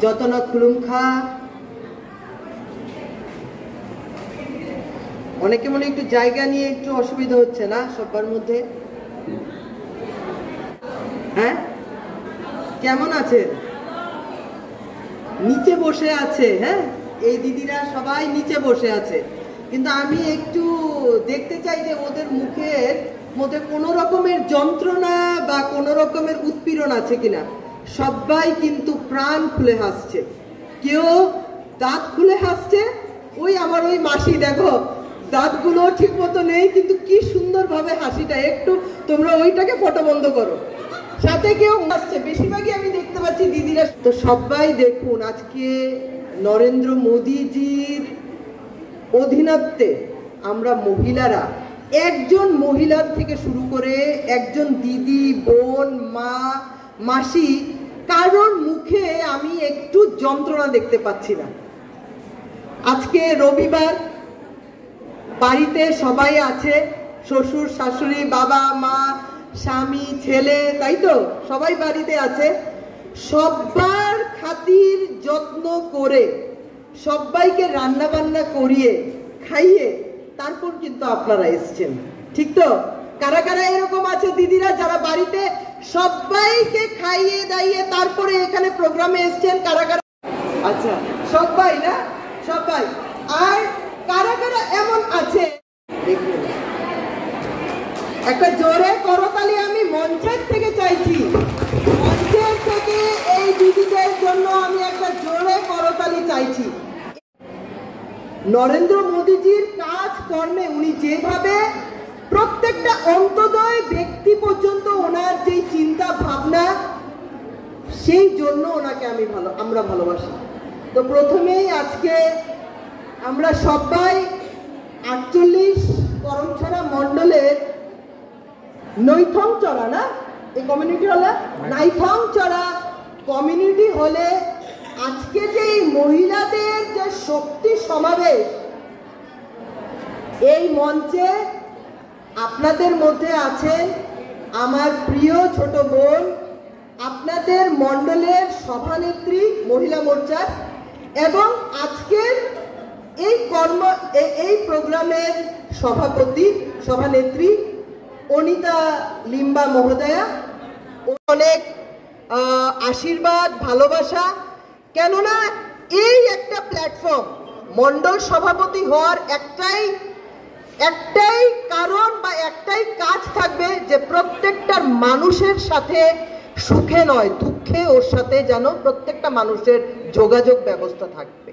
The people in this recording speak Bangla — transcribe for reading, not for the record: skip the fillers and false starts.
যত না খুলুমখা, অনেকে মনে একটু জায়গা নিয়ে একটু অসুবিধা হচ্ছে না সবার মধ্যে? হ্যাঁ, কেমন আছে? নিচে বসে আছে। হ্যাঁ, এই দিদিরা সবাই নিচে বসে আছে, কিন্তু আমি একটু দেখতে চাই যে ওদের মুখের মধ্যে কোনো রকমের যন্ত্রণা বা কোনো রকমের উৎপীড়ন আছে কিনা। সবাই কিন্তু প্রাণ খুলে হাসছে, কেউ দাঁত খুলে হাসছে। ওই আমার ওই মাসি, দেখো দাঁতগুলো ঠিক মতো নেই, কিন্তু কি সুন্দরভাবে হাসিটা। একটু তোমরা ওইটাকে ফটো বন্ধ করো, সাথে কেউ হাসছে। বেশিরভাগই আমি দেখতে পাচ্ছি দিদিরা। তো সবাই দেখুন, আজকে নরেন্দ্র মোদীজির অধীনত্বে আমরা মহিলারা, একজন মহিলার থেকে শুরু করে একজন দিদি, বোন, মা, মাসি, কারোর মুখে আমি একটু যন্ত্রণা দেখতে পাচ্ছি না। আজকে রবিবার, বাড়িতে সবাই আছে, শ্বশুর শাশুড়ি, বাবা মা, স্বামী, ছেলে, তাই তো সবাই বাড়িতে আছে। সবার খাতির যত্ন করে সবাইকে রান্না বান্না করিয়ে খাইয়ে তারপর কিন্তু আপনারা এসছেন, ঠিক তো? কারা কারা এরকম আছে দিদিরা যারা বাড়িতে সবাইকে খাইয়ে দাইয়ে তারপরে এখানে প্রোগ্রামে এসছেন? কারা কারা? আচ্ছা, সবাই না? সবাই। আর কারা কারা এমন আছে দেখুন, একটা জোরে করতালি আমি মঞ্চের থেকে চাইছি। মঞ্চের থেকে এই দিদিদের জন্য আমি একটা জোরে করতালি চাইছি। নরেন্দ্র মোদীজির কাজ কর্মে উনি যেভাবে প্রত্যেকটা অন্তোদয় ব্যক্তি পর্যন্ত ওনার যে চিন্তা ভাবনা, সেই জন্য ওনাকে আমরা ভালোবাসি। তো প্রথমেই আজকে আমরা সবাই 48 করমছড়া মন্ডলের নৈথংচড়া, না এই কমিউনিটি হলে নাইথংচড়া কমিউনিটি হলে আজকে যে মহিলাদের যে শক্তি সমাবেশ, এই মঞ্চে আপনাদের মধ্যে আছেন আমার প্রিয় ছোট বোন, আপনাদের মণ্ডলের সভানেত্রী মহিলা মোর্চার, এবং আজকের এই প্রোগ্রামের সভানেত্রী অনিতা লিম্বা মহোদয়া। অনেক আশীর্বাদ, ভালোবাসা। কেননা এই একটা প্ল্যাটফর্ম, মণ্ডল সভাপতি হওয়ার একটাই কারণ বা একটাই কাজ থাকবে যে প্রত্যেকটা মানুষের সাথে সুখে নয় দুঃখে ওর সাথে যেন প্রত্যেকটা মানুষের যোগাযোগ ব্যবস্থা থাকবে।